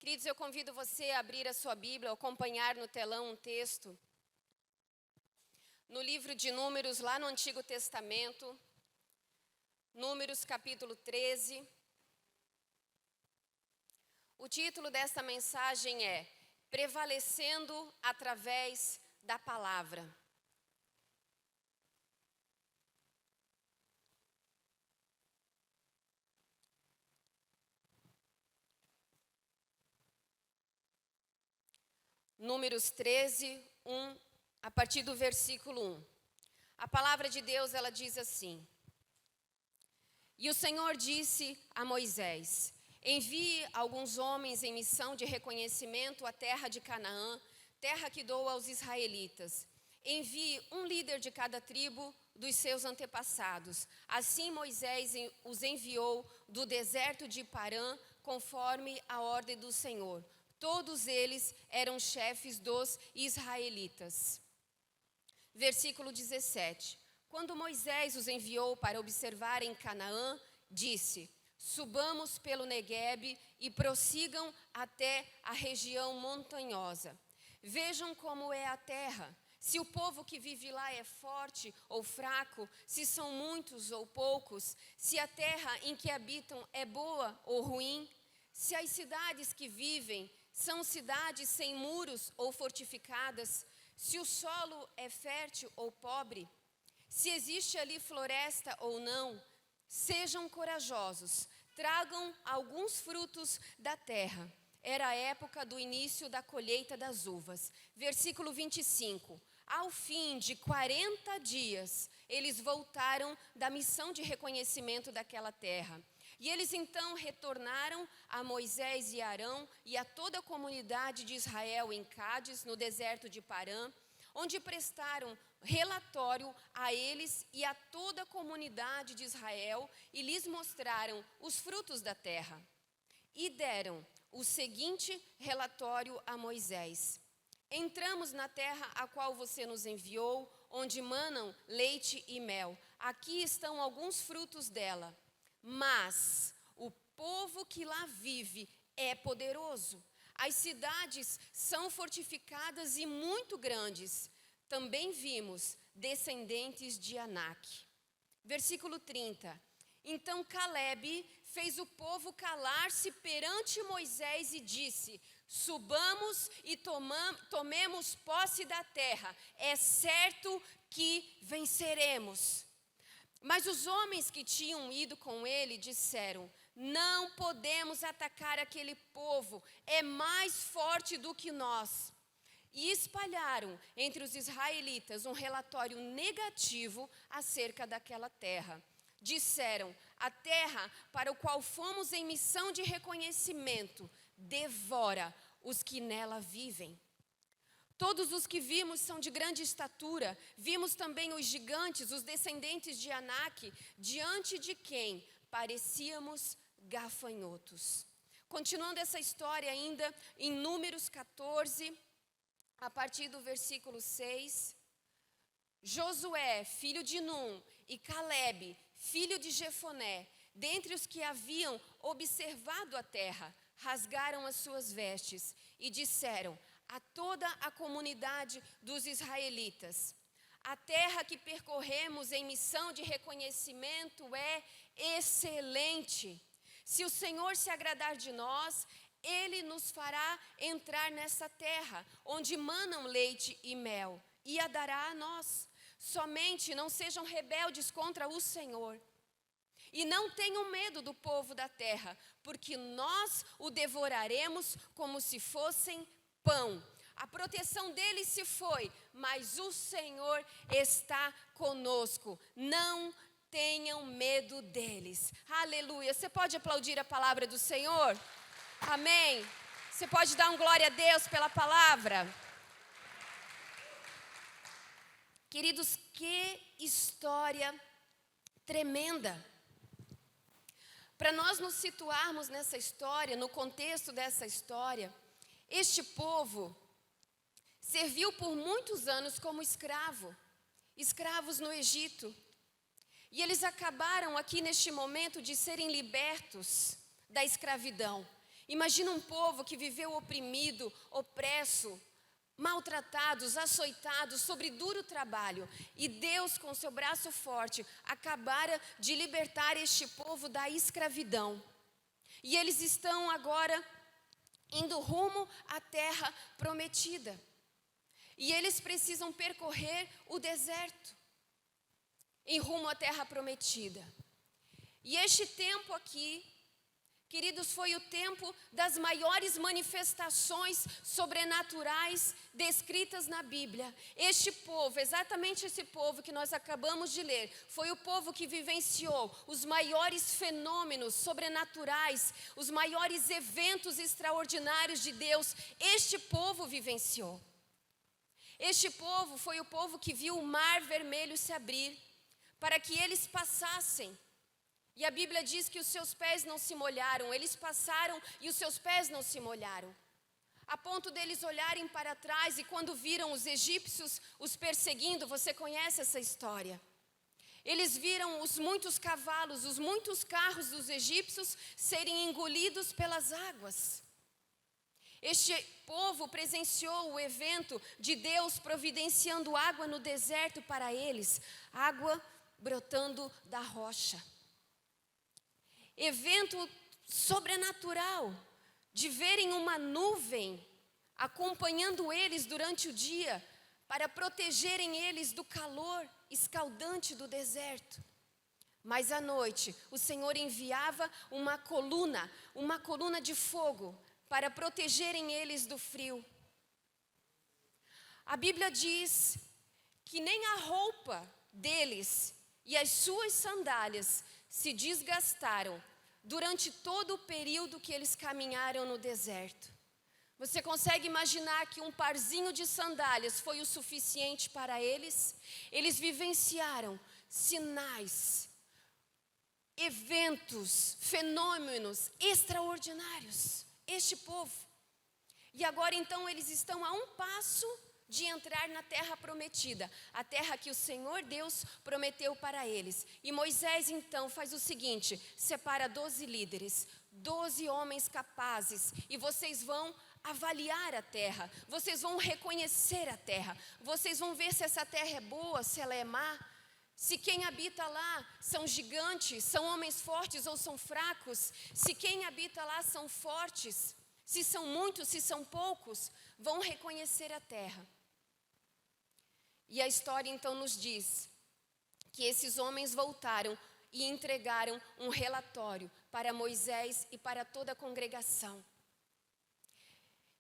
Queridos, eu convido você a abrir a sua Bíblia, acompanhar no telão um texto. No livro de Números, lá no Antigo Testamento, Números capítulo 13. O título desta mensagem é Prevalecendo através da Palavra. Números 13, 1, a partir do versículo 1. A palavra de Deus, ela diz assim: E o Senhor disse a Moisés: Envie alguns homens em missão de reconhecimento à terra de Canaã, terra que dou aos israelitas. Envie um líder de cada tribo dos seus antepassados. Assim Moisés os enviou do deserto de Parã, conforme a ordem do Senhor. Todos eles eram chefes dos israelitas. Versículo 17. Quando Moisés os enviou para observar em Canaã, disse: Subamos pelo Neguebe e prossigam até a região montanhosa. Vejam como é a terra, se o povo que vive lá é forte ou fraco, se são muitos ou poucos, se a terra em que habitam é boa ou ruim, se as cidades que vivem são cidades sem muros ou fortificadas, se o solo é fértil ou pobre, se existe ali floresta ou não. Sejam corajosos, tragam alguns frutos da terra. Era a época do início da colheita das uvas. Versículo 25. Ao fim de 40 dias, eles voltaram da missão de reconhecimento daquela terra. E eles então retornaram a Moisés e Arão e a toda a comunidade de Israel em Cádiz, no deserto de Parã, onde prestaram relatório a eles e a toda a comunidade de Israel e lhes mostraram os frutos da terra. E deram o seguinte relatório a Moisés: Entramos na terra a qual você nos enviou, onde manam leite e mel. Aqui estão alguns frutos dela. Mas o povo que lá vive é poderoso. As cidades são fortificadas e muito grandes. Também vimos descendentes de Anak. Versículo 30. Então Calebe fez o povo calar-se perante Moisés e disse: Subamos e tomemos posse da terra. É certo que venceremos. Mas os homens que tinham ido com ele disseram: Não podemos atacar aquele povo, é mais forte do que nós. E espalharam entre os israelitas um relatório negativo acerca daquela terra. Disseram: A terra para o qual fomos em missão de reconhecimento devora os que nela vivem. Todos os que vimos são de grande estatura. Vimos também os gigantes, os descendentes de Anak, diante de quem parecíamos gafanhotos. Continuando essa história ainda, em Números 14, a partir do versículo 6, Josué, filho de Num, e Calebe, filho de Jefoné, dentre os que haviam observado a terra, rasgaram as suas vestes e disseram a toda a comunidade dos israelitas: A terra que percorremos em missão de reconhecimento é excelente. Se o Senhor se agradar de nós, Ele nos fará entrar nessa terra, onde manam leite e mel, e a dará a nós. Somente não sejam rebeldes contra o Senhor. E não tenham medo do povo da terra, porque nós o devoraremos como se fossem pão. A proteção deles se foi, mas o Senhor está conosco. Não tenham medo deles. Aleluia. Você pode aplaudir a palavra do Senhor? Amém. Você pode dar um glória a Deus pela palavra? Queridos, que história tremenda. Para nós nos situarmos nessa história, no contexto dessa história, este povo serviu por muitos anos como escravos no Egito. E eles acabaram aqui neste momento de serem libertos da escravidão. Imagina um povo que viveu oprimido, opresso, maltratados, açoitados, sobre duro trabalho. E Deus, com seu braço forte, acabara de libertar este povo da escravidão. E eles estão agora indo rumo à terra prometida. E eles precisam percorrer o deserto em rumo à terra prometida. E este tempo aqui, queridos, foi o tempo das maiores manifestações sobrenaturais descritas na Bíblia. Este povo, exatamente esse povo que nós acabamos de ler, foi o povo que vivenciou os maiores fenômenos sobrenaturais, os maiores eventos extraordinários de Deus. Este povo vivenciou. Este povo foi o povo que viu o mar vermelho se abrir para que eles passassem. E a Bíblia diz que os seus pés não se molharam, eles passaram e os seus pés não se molharam. A ponto deles olharem para trás e quando viram os egípcios os perseguindo, você conhece essa história. Eles viram os muitos cavalos, os muitos carros dos egípcios serem engolidos pelas águas. Este povo presenciou o evento de Deus providenciando água no deserto para eles, água brotando da rocha. Evento sobrenatural de verem uma nuvem acompanhando eles durante o dia para protegerem eles do calor escaldante do deserto. Mas à noite o Senhor enviava uma coluna de fogo para protegerem eles do frio. A Bíblia diz que nem a roupa deles e as suas sandálias se desgastaram durante todo o período que eles caminharam no deserto. Você consegue imaginar que um parzinho de sandálias foi o suficiente para eles? Eles vivenciaram sinais, eventos, fenômenos extraordinários. Este povo. E agora então eles estão a um passo de entrar na terra prometida, a terra que o Senhor Deus prometeu para eles. E Moisés então faz o seguinte: separa 12 líderes, 12 homens capazes, e vocês vão avaliar a terra, vocês vão reconhecer a terra, vocês vão ver se essa terra é boa, se ela é má, se quem habita lá são gigantes, são homens fortes ou são fracos, se quem habita lá são fortes, se são muitos, se são poucos, vão reconhecer a terra. E a história então nos diz que esses homens voltaram e entregaram um relatório para Moisés e para toda a congregação.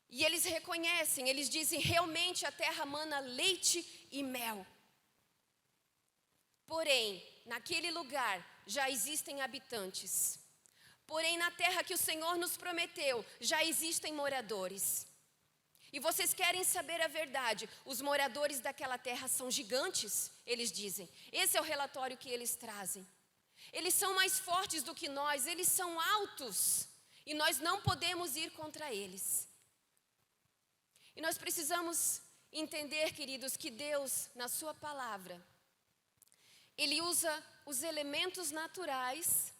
E eles reconhecem, eles dizem: realmente a terra mana leite e mel. Porém, naquele lugar já existem habitantes. Porém, na terra que o Senhor nos prometeu, já existem moradores. E vocês querem saber a verdade? Os moradores daquela terra são gigantes, eles dizem. Esse é o relatório que eles trazem. Eles são mais fortes do que nós, eles são altos. E nós não podemos ir contra eles. E nós precisamos entender, queridos, que Deus, na sua palavra, Ele usa os elementos naturais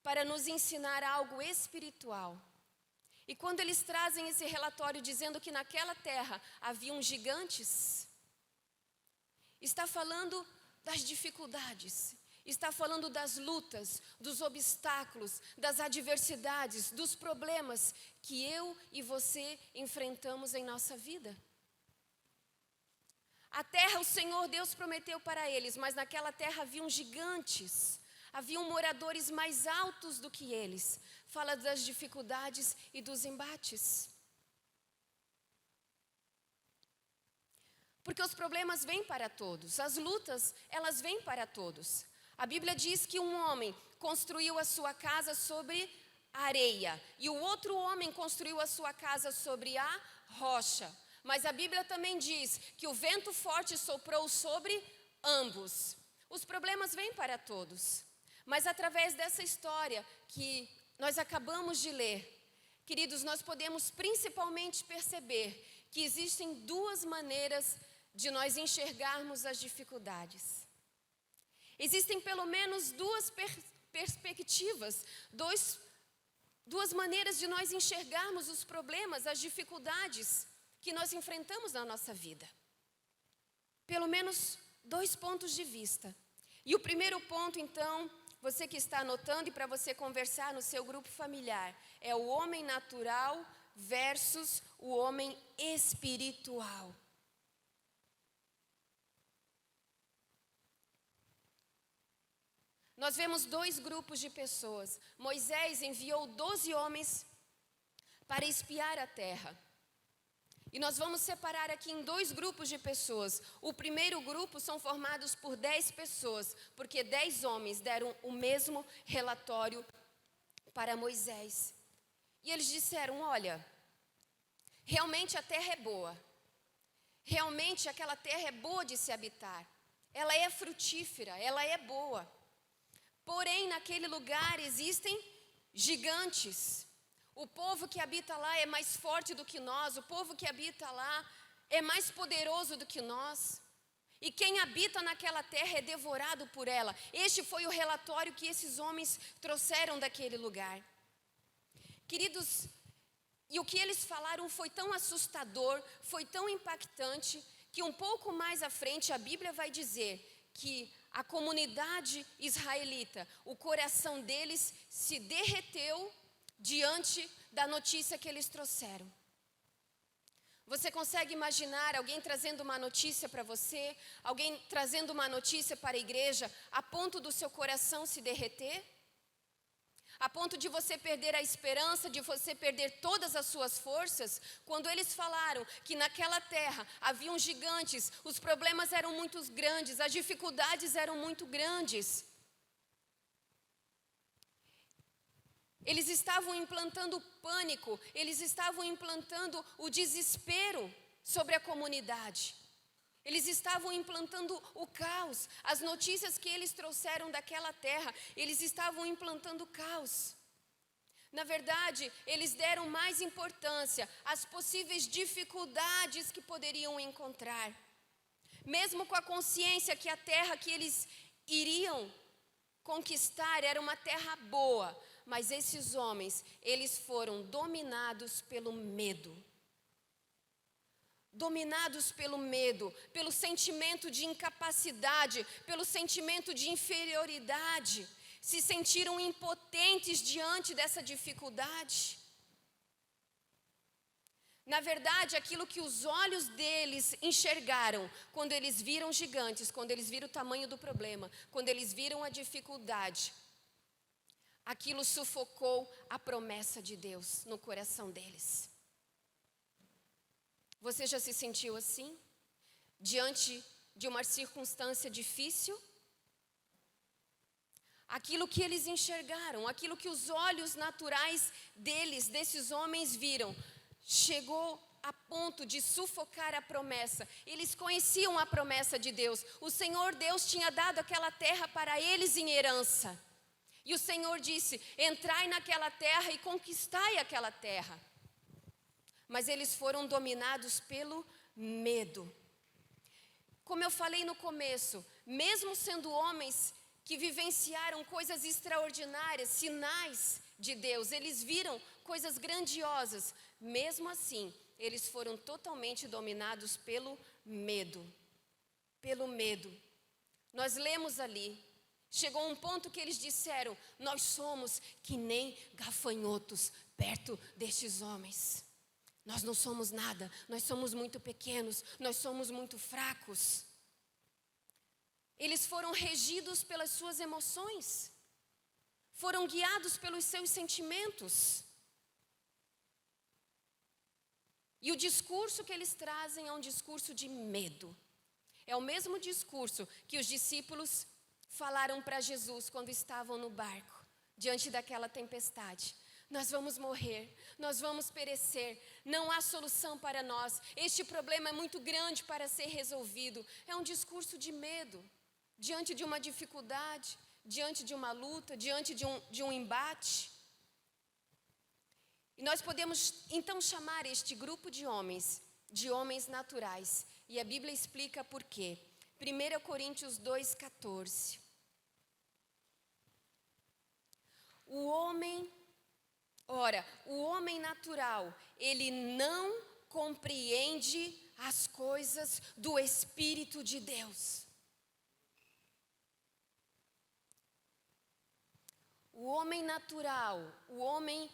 para nos ensinar algo espiritual. E quando eles trazem esse relatório dizendo que naquela terra haviam gigantes, está falando das dificuldades, está falando das lutas, dos obstáculos, das adversidades, dos problemas que eu e você enfrentamos em nossa vida. A terra o Senhor Deus prometeu para eles, mas naquela terra haviam gigantes, haviam moradores mais altos do que eles. Fala das dificuldades e dos embates. Porque os problemas vêm para todos, as lutas, elas vêm para todos. A Bíblia diz que um homem construiu a sua casa sobre a areia e o outro homem construiu a sua casa sobre a rocha. Mas a Bíblia também diz que o vento forte soprou sobre ambos. Os problemas vêm para todos. Mas através dessa história que nós acabamos de ler, queridos, nós podemos principalmente perceber que existem duas maneiras de nós enxergarmos as dificuldades. Existem pelo menos duas perspectivas, dois duas maneiras de nós enxergarmos os problemas, as dificuldades que nós enfrentamos na nossa vida. Pelo menos dois pontos de vista. E o primeiro ponto, então, você que está anotando e para você conversar no seu grupo familiar, é o homem natural versus o homem espiritual. Nós vemos dois grupos de pessoas. Moisés enviou 12 homens para espiar a terra. E nós vamos separar aqui em dois grupos de pessoas. O primeiro grupo são formados por 10 pessoas, porque 10 homens deram o mesmo relatório para Moisés. E eles disseram, olha, realmente a terra é boa. Realmente aquela terra é boa de se habitar. Ela é frutífera, ela é boa. Porém, naquele lugar existem gigantes. O povo que habita lá é mais forte do que nós. O povo que habita lá é mais poderoso do que nós. E quem habita naquela terra é devorado por ela. Este foi o relatório que esses homens trouxeram daquele lugar. Queridos, e o que eles falaram foi tão assustador, foi tão impactante, que um pouco mais à frente a Bíblia vai dizer que a comunidade israelita, o coração deles se derreteu diante da notícia que eles trouxeram. Você consegue imaginar alguém trazendo uma notícia para você, alguém trazendo uma notícia para a igreja, a ponto do seu coração se derreter? A ponto de você perder a esperança, de você perder todas as suas forças? Quando eles falaram que naquela terra haviam gigantes, os problemas eram muito grandes, as dificuldades eram muito grandes. Eles estavam implantando pânico, eles estavam implantando o desespero sobre a comunidade. Eles estavam implantando o caos. As notícias que eles trouxeram daquela terra, eles estavam implantando caos. Na verdade, eles deram mais importância às possíveis dificuldades que poderiam encontrar. Mesmo com a consciência que a terra que eles iriam conquistar era uma terra boa, mas esses homens, eles foram dominados pelo medo. Dominados pelo medo, pelo sentimento de incapacidade, pelo sentimento de inferioridade, se sentiram impotentes diante dessa dificuldade. Na verdade, aquilo que os olhos deles enxergaram, quando eles viram gigantes, quando eles viram o tamanho do problema, quando eles viram a dificuldade, aquilo sufocou a promessa de Deus no coração deles. Você já se sentiu assim? Diante de uma circunstância difícil? Aquilo que eles enxergaram, aquilo que os olhos naturais deles, desses homens viram, chegou a ponto de sufocar a promessa. Eles conheciam a promessa de Deus. O Senhor Deus tinha dado aquela terra para eles em herança. E o Senhor disse, entrai naquela terra e conquistai aquela terra. Mas eles foram dominados pelo medo. Como eu falei no começo, mesmo sendo homens que vivenciaram coisas extraordinárias, sinais de Deus, eles viram coisas grandiosas, mesmo assim, eles foram totalmente dominados pelo medo. Pelo medo. Nós lemos ali, chegou um ponto que eles disseram, nós somos que nem gafanhotos perto destes homens. Nós não somos nada, nós somos muito pequenos, nós somos muito fracos. Eles foram regidos pelas suas emoções, foram guiados pelos seus sentimentos. E o discurso que eles trazem é um discurso de medo. É o mesmo discurso que os discípulos falaram para Jesus quando estavam no barco, diante daquela tempestade. Nós vamos morrer, nós vamos perecer, não há solução para nós, este problema é muito grande para ser resolvido. É um discurso de medo, diante de uma dificuldade, diante de uma luta, diante de um embate. E nós podemos então chamar este grupo de homens naturais, e a Bíblia explica por quê. 1 Coríntios 2,14. Ora, o homem natural, ele não compreende as coisas do Espírito de Deus. O homem natural, o homem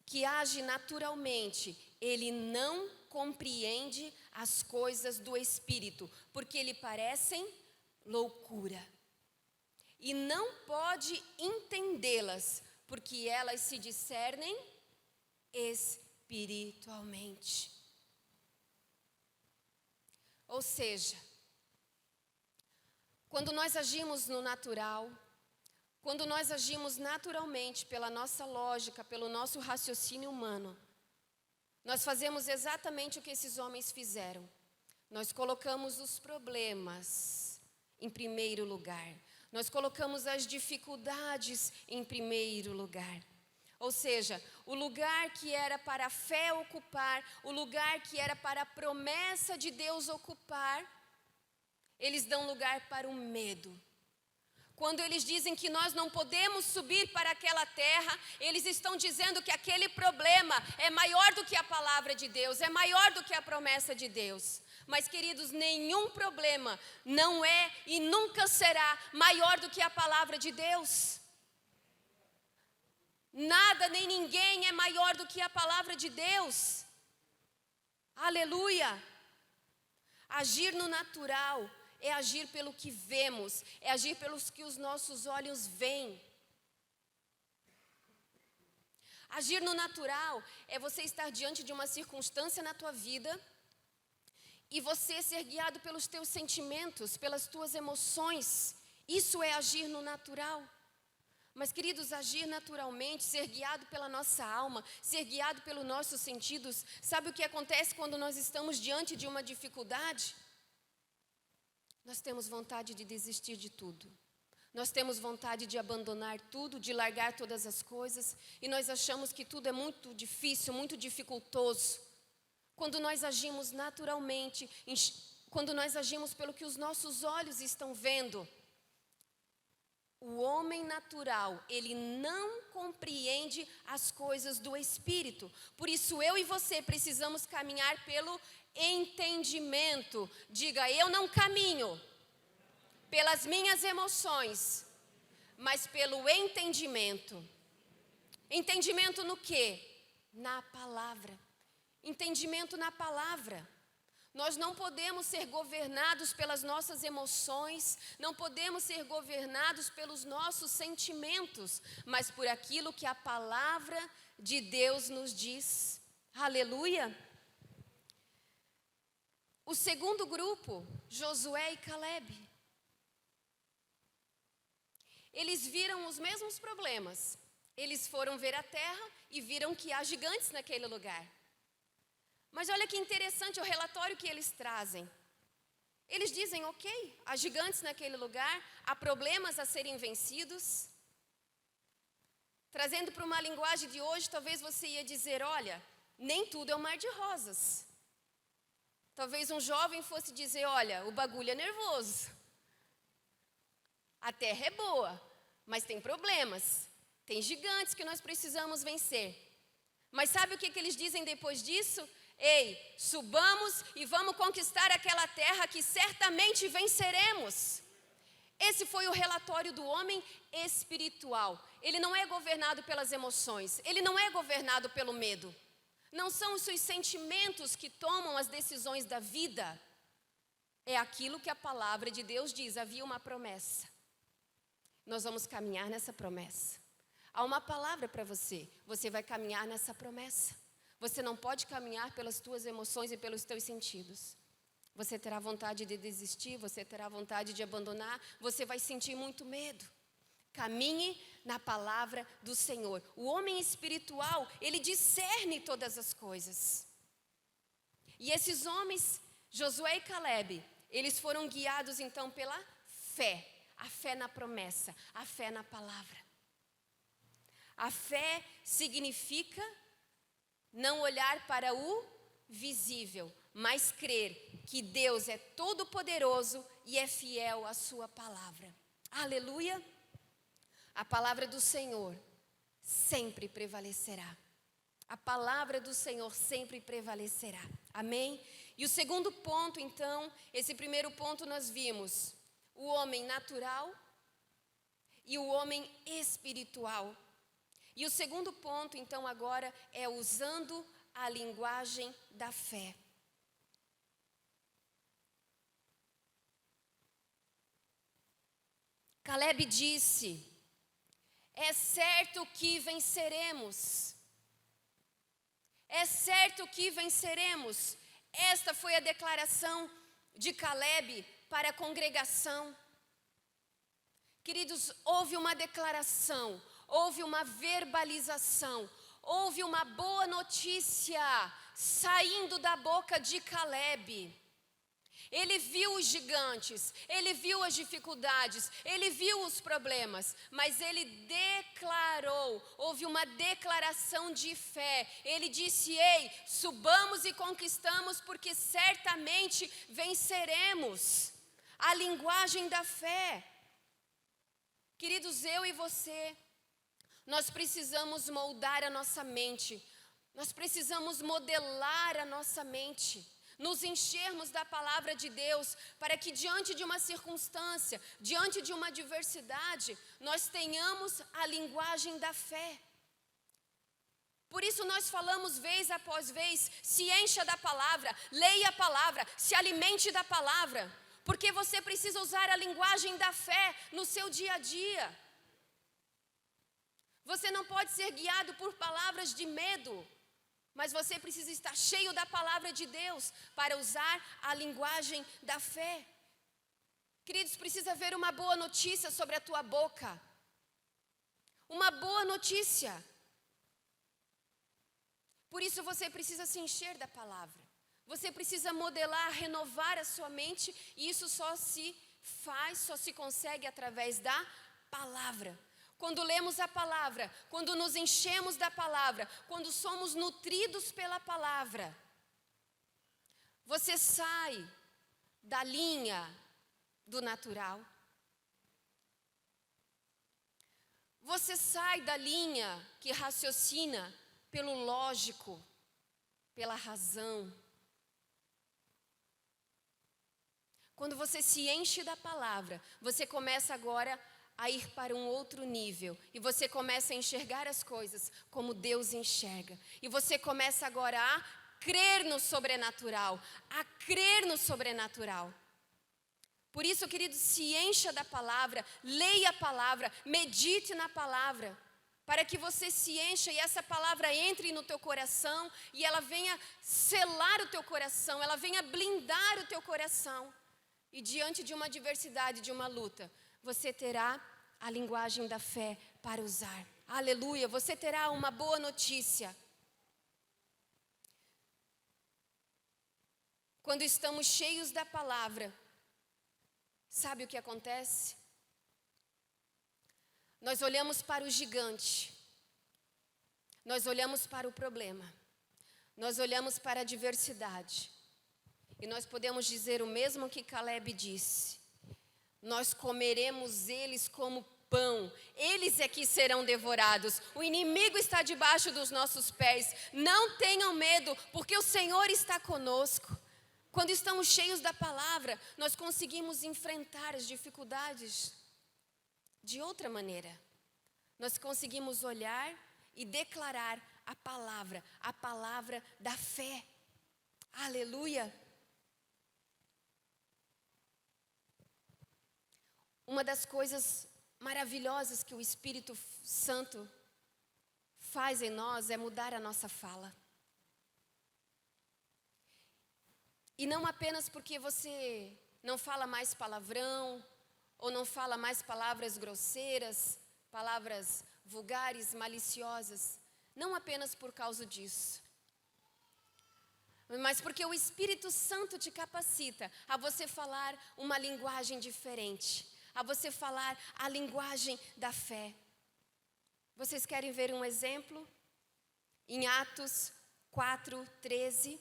que age naturalmente, ele não compreende as coisas do Espírito, porque lhe parecem loucura. E não pode entendê-las, porque elas se discernem espiritualmente. Ou seja, quando nós agimos no natural, quando nós agimos naturalmente pela nossa lógica, pelo nosso raciocínio humano, nós fazemos exatamente o que esses homens fizeram. Nós colocamos os problemas em primeiro lugar. Nós colocamos as dificuldades em primeiro lugar. Ou seja, o lugar que era para a fé ocupar, o lugar que era para a promessa de Deus ocupar, eles dão lugar para o medo. Quando eles dizem que nós não podemos subir para aquela terra, eles estão dizendo que aquele problema é maior do que a palavra de Deus, é maior do que a promessa de Deus. Mas, queridos, nenhum problema não é e nunca será maior do que a palavra de Deus. Nada nem ninguém é maior do que a palavra de Deus. Aleluia! Agir no natural é agir pelo que vemos, é agir pelos que os nossos olhos veem. Agir no natural é você estar diante de uma circunstância na tua vida e você ser guiado pelos teus sentimentos, pelas tuas emoções. Isso é agir no natural. Mas, queridos, agir naturalmente, ser guiado pela nossa alma, ser guiado pelos nossos sentidos, sabe o que acontece quando nós estamos diante de uma dificuldade? Nós temos vontade de desistir de tudo. Nós temos vontade de abandonar tudo, de largar todas as coisas. E nós achamos que tudo é muito difícil, muito dificultoso. Quando nós agimos naturalmente, quando nós agimos pelo que os nossos olhos estão vendo, o homem natural, ele não compreende as coisas do Espírito. Por isso eu e você precisamos caminhar pelo entendimento. Diga, eu não caminho pelas minhas emoções, mas pelo entendimento. Entendimento no quê? Na palavra. Entendimento na palavra. Nós não podemos ser governados pelas nossas emoções, não podemos ser governados pelos nossos sentimentos, mas por aquilo que a palavra de Deus nos diz. Aleluia! O segundo grupo, Josué e Calebe. Eles viram os mesmos problemas. Eles foram ver a terra e viram que há gigantes naquele lugar. Mas olha que interessante o relatório que eles trazem. Eles dizem, ok, há gigantes naquele lugar, há problemas a serem vencidos. Trazendo para uma linguagem de hoje, talvez você ia dizer, olha, nem tudo é um mar de rosas. Talvez um jovem fosse dizer, olha, o bagulho é nervoso. A terra é boa, mas tem problemas. Tem gigantes que nós precisamos vencer. Mas sabe o que eles dizem depois disso? Ei, subamos e vamos conquistar aquela terra que certamente venceremos. Esse foi o relatório do homem espiritual. Ele não é governado pelas emoções, ele não é governado pelo medo. Não são os seus sentimentos que tomam as decisões da vida. É aquilo que a palavra de Deus diz, havia uma promessa. Nós vamos caminhar nessa promessa. Há uma palavra para você, você vai caminhar nessa promessa. Você não pode caminhar pelas tuas emoções e pelos teus sentidos. Você terá vontade de desistir, você terá vontade de abandonar, você vai sentir muito medo. Caminhe na palavra do Senhor. O homem espiritual, ele discerne todas as coisas. E esses homens, Josué e Calebe, eles foram guiados então pela fé. A fé na promessa, a fé na palavra. A fé significa não olhar para o visível, mas crer que Deus é todo-poderoso e é fiel à sua palavra. Aleluia! A palavra do Senhor, sempre prevalecerá. A palavra do Senhor sempre prevalecerá. Amém? E o segundo ponto, então, esse primeiro ponto nós vimos o homem natural e o homem espiritual. E o segundo ponto, então, agora é usando a linguagem da fé. Caleb disse: é certo que venceremos. É certo que venceremos. Esta foi a declaração de Caleb para a congregação. Queridos, houve uma declaração, houve uma verbalização, houve uma boa notícia saindo da boca de Caleb. Ele viu os gigantes, ele viu as dificuldades, ele viu os problemas, mas ele declarou, houve uma declaração de fé. Ele disse: ei, subamos e conquistamos, porque certamente venceremos. A linguagem da fé. Queridos, eu e você, nós precisamos moldar a nossa mente, nós precisamos modelar a nossa mente, nos enchermos da palavra de Deus, para que diante de uma circunstância, diante de uma adversidade, nós tenhamos a linguagem da fé. Por isso nós falamos vez após vez: se encha da palavra, leia a palavra, se alimente da palavra, porque você precisa usar a linguagem da fé no seu dia a dia. Você não pode ser guiado por palavras de medo, mas você precisa estar cheio da palavra de Deus para usar a linguagem da fé. Queridos, precisa haver uma boa notícia sobre a tua boca. Uma boa notícia. Por isso você precisa se encher da palavra. Você precisa modelar, renovar a sua mente, e isso só se consegue através da palavra. Quando lemos a palavra, quando nos enchemos da palavra, quando somos nutridos pela palavra, você sai da linha do natural. Você sai da linha que raciocina pelo lógico, pela razão. Quando você se enche da palavra, você começa agora a ir para um outro nível, e você começa a enxergar as coisas como Deus enxerga, e você começa agora a crer no sobrenatural, a crer no sobrenatural. Por isso, querido, se encha da palavra, leia a palavra, medite na palavra, para que você se encha e essa palavra entre no teu coração e ela venha selar o teu coração, ela venha blindar o teu coração. E diante de uma adversidade, de uma luta, você terá a linguagem da fé para usar. Aleluia, você terá uma boa notícia. Quando estamos cheios da palavra, sabe o que acontece? Nós olhamos para o gigante, nós olhamos para o problema, nós olhamos para a adversidade, e nós podemos dizer o mesmo que Caleb disse: nós comeremos eles como pão, eles é que serão devorados, o inimigo está debaixo dos nossos pés. Não tenham medo, porque o Senhor está conosco. Quando estamos cheios da palavra, nós conseguimos enfrentar as dificuldades de outra maneira. Nós conseguimos olhar e declarar a palavra da fé. Aleluia! Uma das coisas maravilhosas que o Espírito Santo faz em nós é mudar a nossa fala. E não apenas porque você não fala mais palavrão, ou não fala mais palavras grosseiras, palavras vulgares, maliciosas. Não apenas por causa disso, mas porque o Espírito Santo te capacita a você falar uma linguagem diferente, a você falar a linguagem da fé. Vocês querem ver um exemplo? Em Atos 4:13.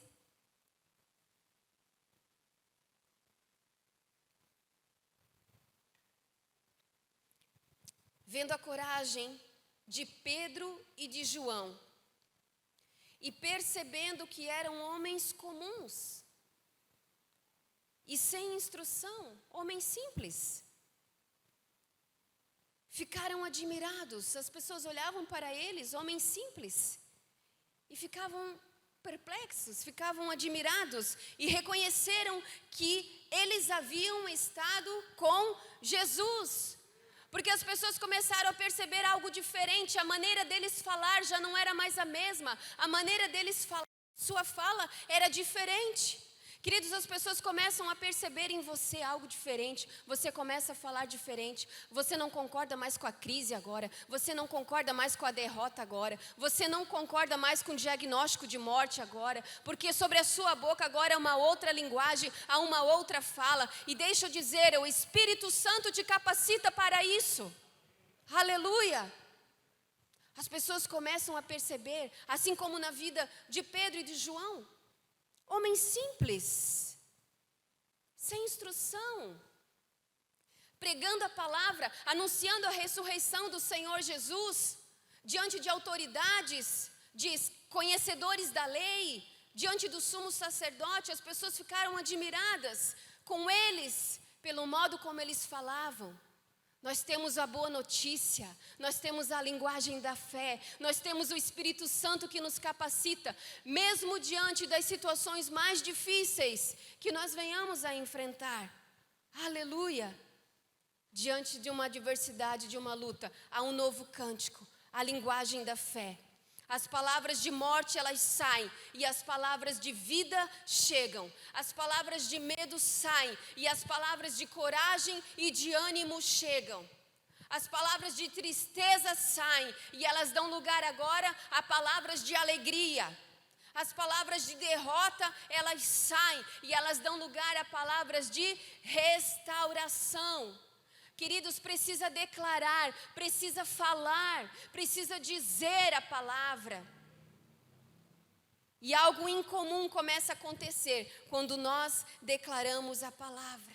Vendo a coragem de Pedro e de João. E percebendo que eram homens comuns e sem instrução, homens simples, ficaram admirados. As pessoas olhavam para eles, homens simples, e ficavam perplexos, ficavam admirados e reconheceram que eles haviam estado com Jesus. Porque as pessoas começaram a perceber algo diferente, a maneira deles falar já não era mais a mesma, a maneira deles falar, sua fala era diferente. Queridos, as pessoas começam a perceber em você algo diferente, você começa a falar diferente, você não concorda mais com a crise agora, você não concorda mais com a derrota agora, você não concorda mais com o diagnóstico de morte agora, porque sobre a sua boca agora é uma outra linguagem, há uma outra fala, e deixa eu dizer, o Espírito Santo te capacita para isso, aleluia. As pessoas começam a perceber, assim como na vida de Pedro e de João, homens simples, sem instrução, pregando a palavra, anunciando a ressurreição do Senhor Jesus, diante de autoridades, de conhecedores da lei, diante do sumo sacerdote. As pessoas ficaram admiradas com eles, pelo modo como eles falavam. Nós temos a boa notícia, nós temos a linguagem da fé, nós temos o Espírito Santo que nos capacita, mesmo diante das situações mais difíceis que nós venhamos a enfrentar. Aleluia! Diante de uma adversidade, de uma luta, há um novo cântico, a linguagem da fé. As palavras de morte, elas saem, e as palavras de vida chegam. As palavras de medo saem, e as palavras de coragem e de ânimo chegam. As palavras de tristeza saem, e elas dão lugar agora a palavras de alegria. As palavras de derrota, elas saem, e elas dão lugar a palavras de restauração. Queridos, precisa declarar, precisa falar, precisa dizer a palavra. E algo incomum começa a acontecer quando nós declaramos a palavra.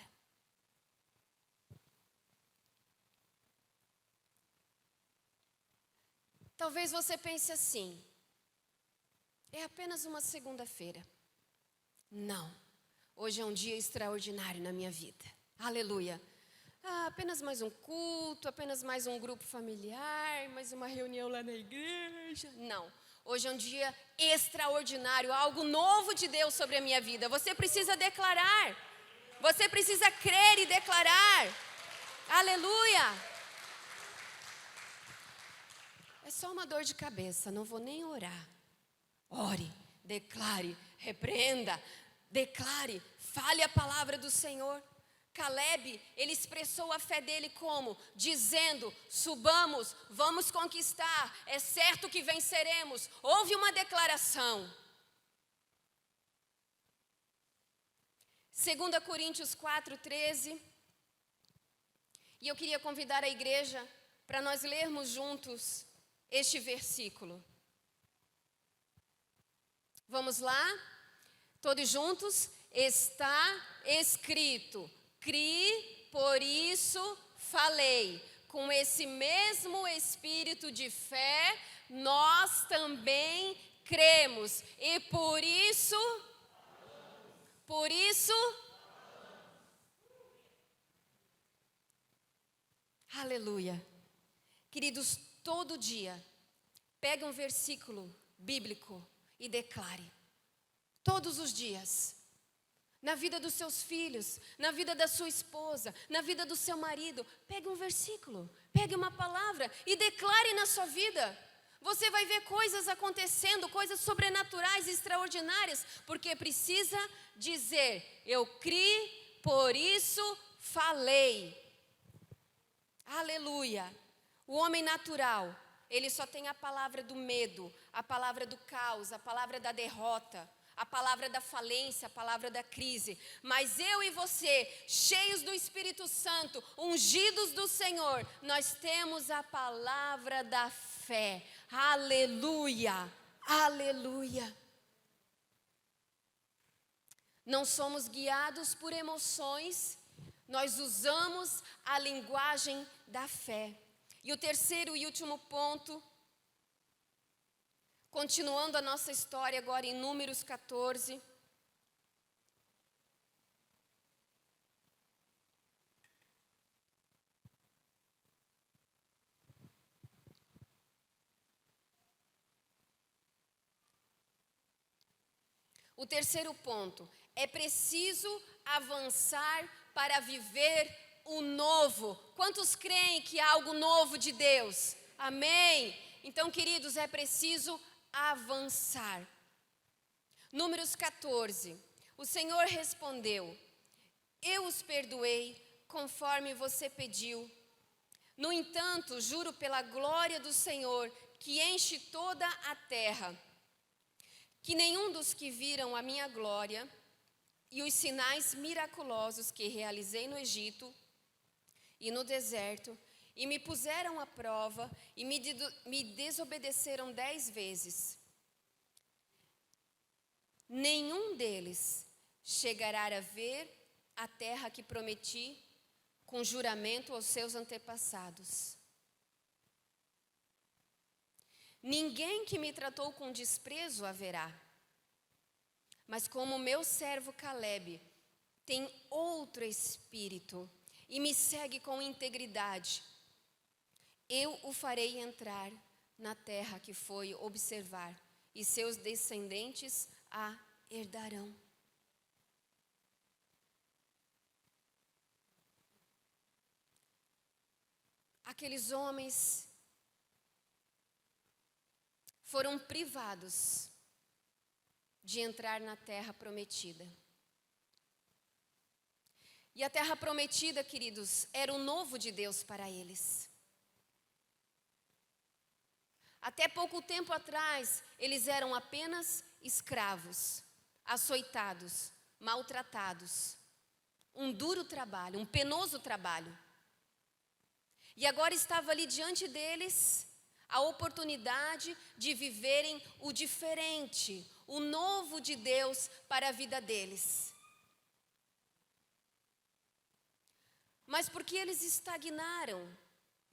Talvez você pense assim, é apenas uma segunda-feira. Não, hoje é um dia extraordinário na minha vida. Aleluia. Apenas mais um culto, apenas mais um grupo familiar, mais uma reunião lá na igreja. Não, hoje é um dia extraordinário, algo novo de Deus sobre a minha vida. Você precisa declarar, você precisa crer e declarar. Aleluia! É só uma dor de cabeça, não vou nem orar. Ore, declare, repreenda, declare, fale a palavra do Senhor. Caleb, ele expressou a fé dele como? Dizendo, subamos, vamos conquistar, é certo que venceremos. Houve uma declaração. 2 Coríntios 4:13. E eu queria convidar a igreja para nós lermos juntos este versículo. Vamos lá? Todos juntos? Está escrito: criei, por isso falei. Com esse mesmo espírito de fé, nós também cremos. E por isso, aleluia. Queridos, todo dia, pegue um versículo bíblico e declare. Todos os dias. Na vida dos seus filhos, na vida da sua esposa, na vida do seu marido, pegue um versículo, pegue uma palavra e declare na sua vida. Você vai ver coisas acontecendo, coisas sobrenaturais, extraordinárias, porque precisa dizer, eu criei, por isso falei. Aleluia. O homem natural, ele só tem a palavra do medo, a palavra do caos, a palavra da derrota, a palavra da falência, a palavra da crise. Mas eu e você, cheios do Espírito Santo, ungidos do Senhor, nós temos a palavra da fé. Aleluia, aleluia. Não somos guiados por emoções, nós usamos a linguagem da fé. E o terceiro e último ponto Continuando a nossa história agora em Números 14. O terceiro ponto, é preciso avançar para viver o novo. Quantos creem que há algo novo de Deus? Amém? Então, queridos, é preciso avançar. Números 14, o Senhor respondeu: eu os perdoei conforme você pediu. No entanto, juro pela glória do Senhor, que enche toda a terra, que nenhum dos que viram a minha glória e os sinais miraculosos que realizei no Egito e no deserto, e me puseram à prova e me desobedeceram 10 vezes, nenhum deles chegará a ver a terra que prometi com juramento aos seus antepassados. Ninguém que me tratou com desprezo haverá. Mas como meu servo Caleb tem outro espírito e me segue com integridade, eu o farei entrar na terra que foi observar, e seus descendentes a herdarão. Aqueles homens foram privados de entrar na terra prometida. E a terra prometida, queridos, era o novo de Deus para eles. Até pouco tempo atrás, eles eram apenas escravos, açoitados, maltratados. Um duro trabalho, um penoso trabalho. E agora estava ali diante deles a oportunidade de viverem o diferente, o novo de Deus para a vida deles. Mas porque eles estagnaram,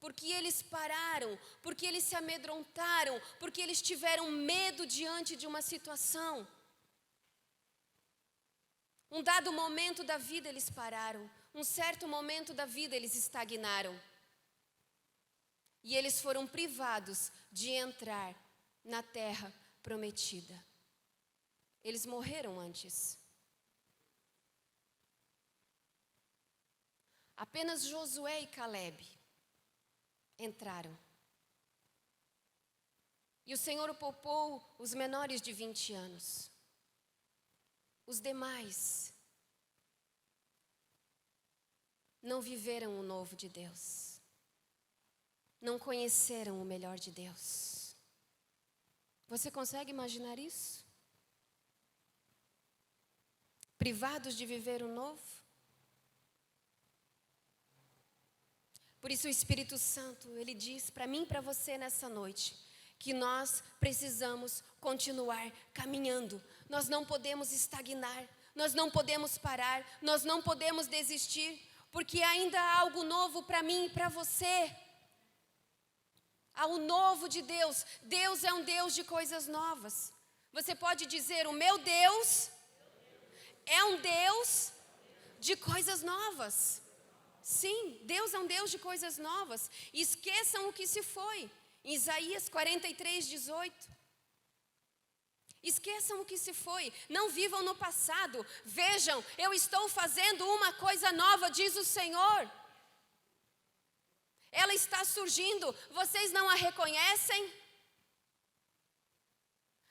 porque eles pararam, porque eles se amedrontaram, porque eles tiveram medo diante de uma situação. Um dado momento da vida eles pararam, um certo momento da vida eles estagnaram. E eles foram privados de entrar na terra prometida. Eles morreram antes. Apenas Josué e Caleb entraram. E o Senhor poupou os menores de 20 anos. Os demais não viveram o novo de Deus. Não conheceram o melhor de Deus. Você consegue imaginar isso? Privados de viver o novo? Por isso o Espírito Santo, ele diz para mim e para você nessa noite, que nós precisamos continuar caminhando. Nós não podemos estagnar, nós não podemos parar, nós não podemos desistir, porque ainda há algo novo para mim e para você. Há o novo de Deus. Deus é um Deus de coisas novas. Você pode dizer, o meu Deus é um Deus de coisas novas. Sim, Deus é um Deus de coisas novas. Esqueçam o que se foi. Em Isaías 43, 18. Esqueçam o que se foi. Não vivam no passado. Vejam, eu estou fazendo uma coisa nova, diz o Senhor. Ela está surgindo, vocês não a reconhecem?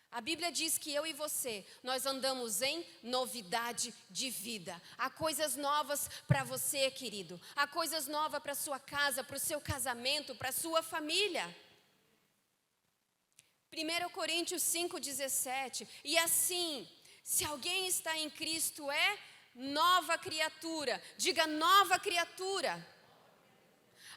A Bíblia diz que eu e você, nós andamos em novidade de vida. Há coisas novas para você, querido. Há coisas novas para a sua casa, para o seu casamento, para a sua família. 1 Coríntios 5,17. E assim, se alguém está em Cristo, é nova criatura. Diga, nova criatura.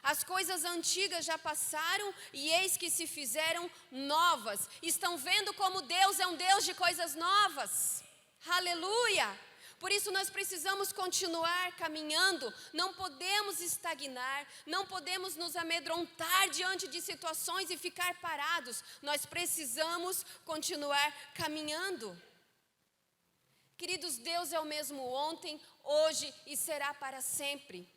As coisas antigas já passaram e eis que se fizeram novas. Estão vendo como Deus é um Deus de coisas novas? Aleluia! Por isso nós precisamos continuar caminhando, não podemos estagnar, não podemos nos amedrontar diante de situações e ficar parados. Nós precisamos continuar caminhando. Queridos, Deus é o mesmo ontem, hoje e será para sempre.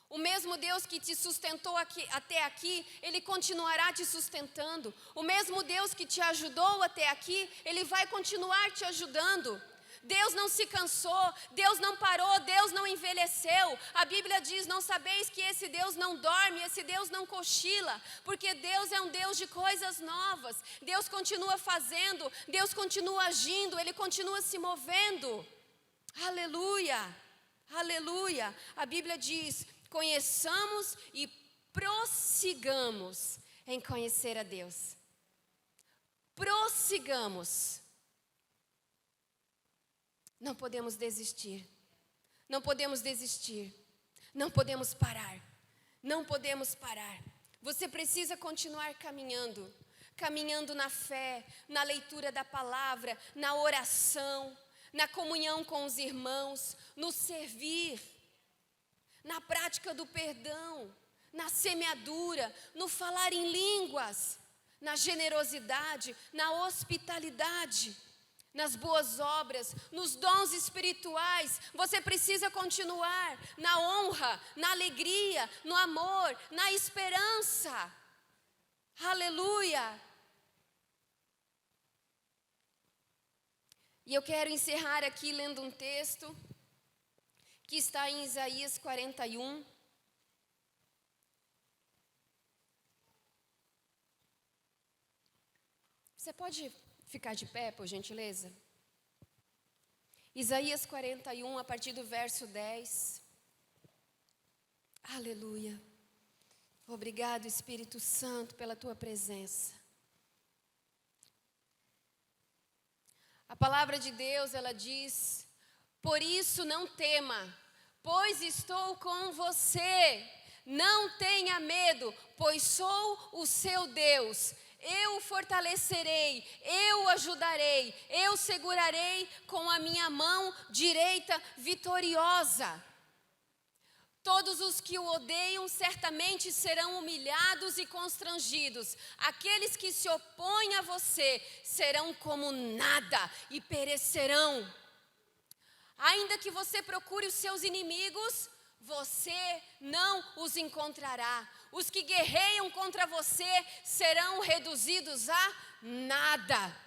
O mesmo Deus que te sustentou até aqui, Ele continuará te sustentando. O mesmo Deus que te ajudou até aqui, Ele vai continuar te ajudando. Deus não se cansou, Deus não parou, Deus não envelheceu. A Bíblia diz, não sabeis que esse Deus não dorme, esse Deus não cochila, porque Deus é um Deus de coisas novas. Deus continua fazendo, Deus continua agindo, Ele continua se movendo. Aleluia, aleluia. A Bíblia diz, conheçamos e prossigamos em conhecer a Deus. Prossigamos. Não podemos desistir. Não podemos desistir. Não podemos parar. Não podemos parar. Você precisa continuar caminhando. Caminhando na fé, na leitura da palavra, na oração, na comunhão com os irmãos, no servir, na prática do perdão, na semeadura, no falar em línguas, na generosidade, na hospitalidade, nas boas obras, nos dons espirituais. Você precisa continuar na honra, na alegria, no amor, na esperança. Aleluia! E eu quero encerrar aqui lendo um texto que está em Isaías 41. Você pode ficar de pé, por gentileza? Isaías 41, a partir do verso 10. Aleluia. Obrigado, Espírito Santo, pela tua presença. A palavra de Deus, ela diz: por isso não tema, pois estou com você. Não tenha medo, pois sou o seu Deus. Eu o fortalecerei, eu o ajudarei, eu segurarei com a minha mão direita vitoriosa. Todos os que o odeiam certamente serão humilhados e constrangidos. Aqueles que se opõem a você serão como nada e perecerão. Ainda que você procure os seus inimigos, você não os encontrará. Os que guerreiam contra você serão reduzidos a nada.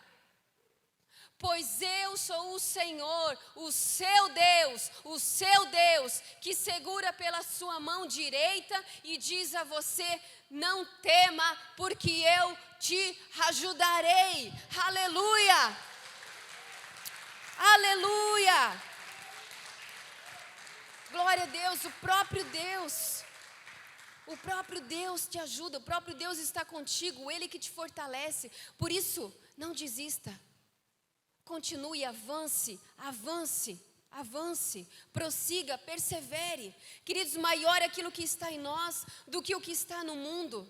Pois eu sou o Senhor, o seu Deus, que segura pela sua mão direita e diz a você: não tema, porque eu te ajudarei. Aleluia! Aleluia! Glória a Deus, o próprio Deus te ajuda, o próprio Deus está contigo, Ele que te fortalece. Por isso, não desista. Continue, avance, prossiga, persevere. Queridos, maior é aquilo que está em nós do que o que está no mundo.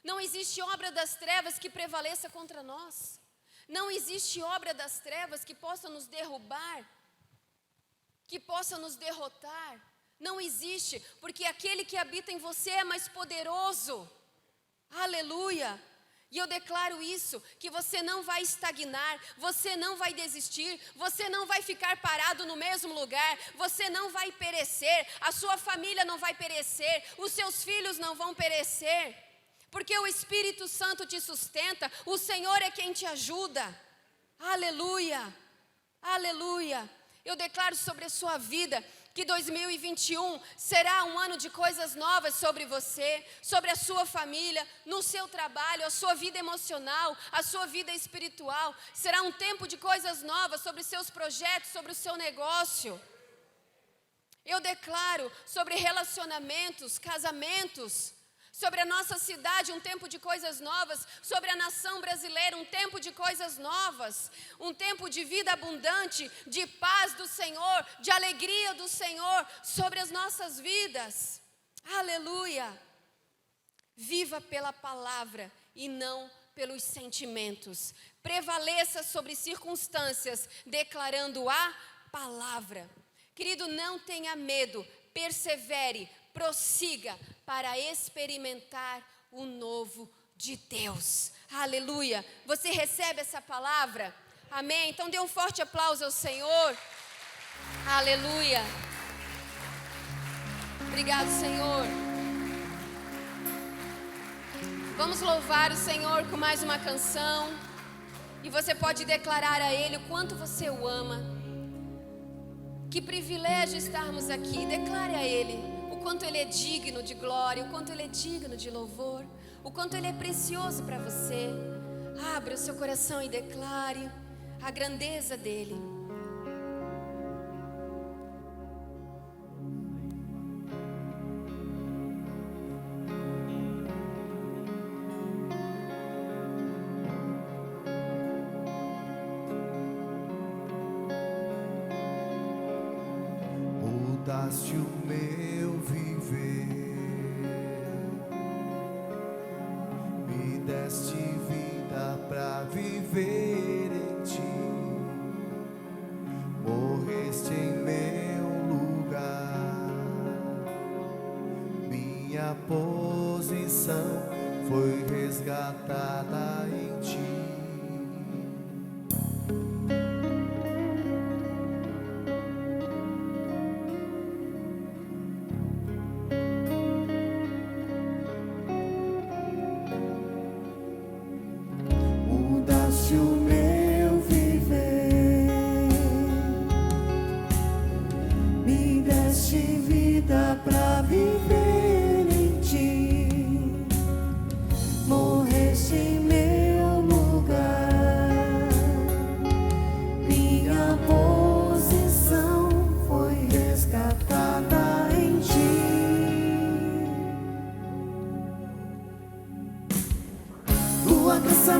Não existe obra das trevas que prevaleça contra nós. Não existe obra das trevas que possa nos derrubar, que possa nos derrotar. Não existe, porque aquele que habita em você é mais poderoso. Aleluia! E eu declaro isso, que você não vai estagnar, você não vai desistir, você não vai ficar parado no mesmo lugar, você não vai perecer, a sua família não vai perecer, os seus filhos não vão perecer, porque o Espírito Santo te sustenta, o Senhor é quem te ajuda. Aleluia, aleluia. Eu declaro sobre a sua vida que 2021 será um ano de coisas novas sobre você, sobre a sua família, no seu trabalho, a sua vida emocional, a sua vida espiritual. Será um tempo de coisas novas sobre seus projetos, sobre o seu negócio. Eu declaro sobre relacionamentos, casamentos, sobre a nossa cidade, um tempo de coisas novas, sobre a nação brasileira, um tempo de coisas novas, um tempo de vida abundante, de paz do Senhor, de alegria do Senhor sobre as nossas vidas. Aleluia! Viva pela palavra e não pelos sentimentos. Prevaleça sobre circunstâncias, declarando a palavra. Querido, não tenha medo, persevere, prossiga para experimentar o novo de Deus. Aleluia. Você recebe essa palavra? Amém? Então dê um forte aplauso ao Senhor. Aleluia. Obrigado, Senhor. Vamos louvar o Senhor com mais uma canção. E você pode declarar a Ele o quanto você o ama. Que privilégio estarmos aqui. Declare a Ele o quanto Ele é digno de glória, o quanto Ele é digno de louvor, o quanto Ele é precioso para você. Abra o seu coração e declare a grandeza dEle. Mudaste o meu viver, me deste vida pra viver em ti, morreste em meu lugar, minha posição foi resgatada em ti.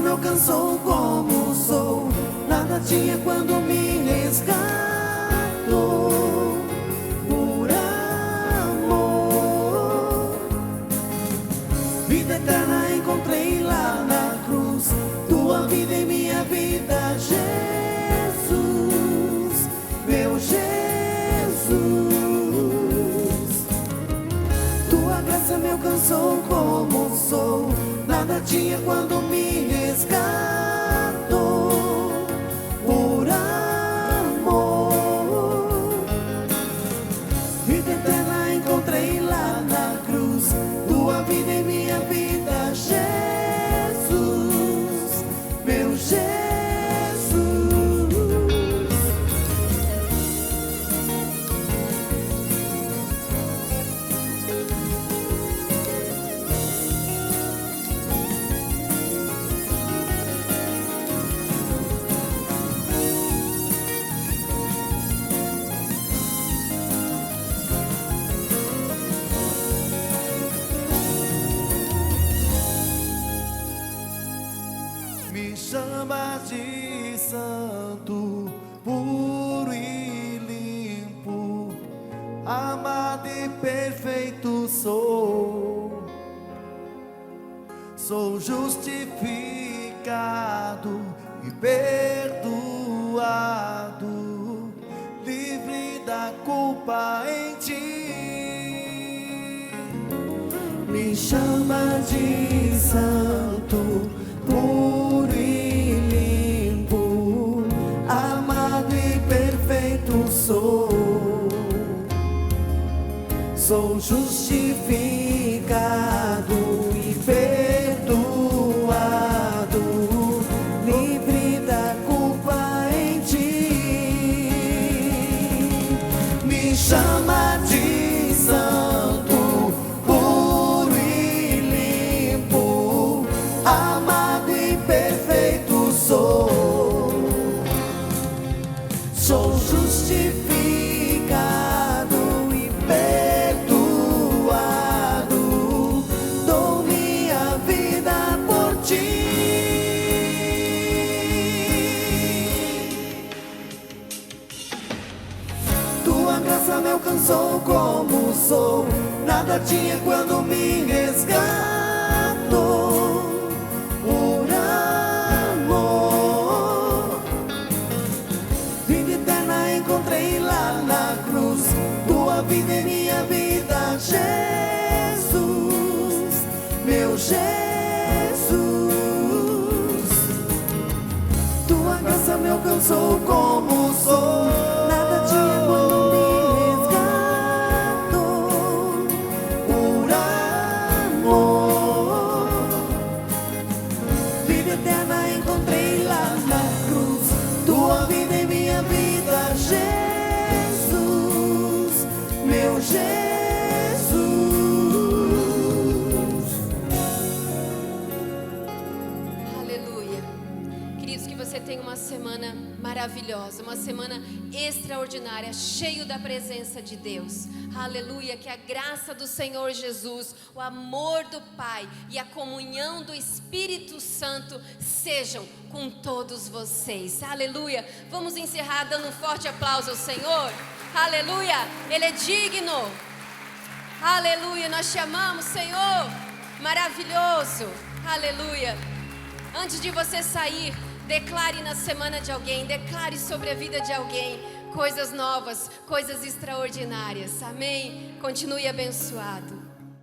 Me alcançou como sou, nada tinha quando me resgatou por amor. Vida eterna encontrei lá na cruz, tua vida em minha vida, Jesus, meu Jesus. Tua graça me alcançou como sou, nada tinha quando me resgatou por amor. Vida eterna encontrei lá na cruz, tua vida em minha vida, Jesus, meu Jesus. Me chamas de santo, puro e limpo, amado e perfeito sou. Sou justificado e perdoado, livre da culpa em ti. Me chama de santo, puro e limpo, amado e perfeito sou. Sou justificado e perdoado, livre da culpa em ti. Me chama de santo, puro e limpo, amado e perfeito sou. Sou justificado e perdoado, dou minha vida por ti. Tua graça me alcançou como sou, nada tinha quando me resgatou por amor. eu sou como sou. Nada tinha quando me resgatou. Por amor, Vida eterna encontrei lá na cruz. Tua vida em minha vida, Jesus, meu Jesus. Aleluia. Queridos, que você tenha uma semana maravilhosa, uma semana extraordinária, cheio da presença de Deus. Aleluia. Que a graça do Senhor Jesus, o amor do Pai e a comunhão do Espírito Santo sejam com todos vocês. Aleluia. Vamos encerrar dando um forte aplauso ao Senhor. Aleluia. Ele é digno. Aleluia. Nós te amamos, Senhor. Maravilhoso. Aleluia. Antes de você sair, declare na semana de alguém, declare sobre a vida de alguém coisas novas, coisas extraordinárias. Amém? Continue abençoado.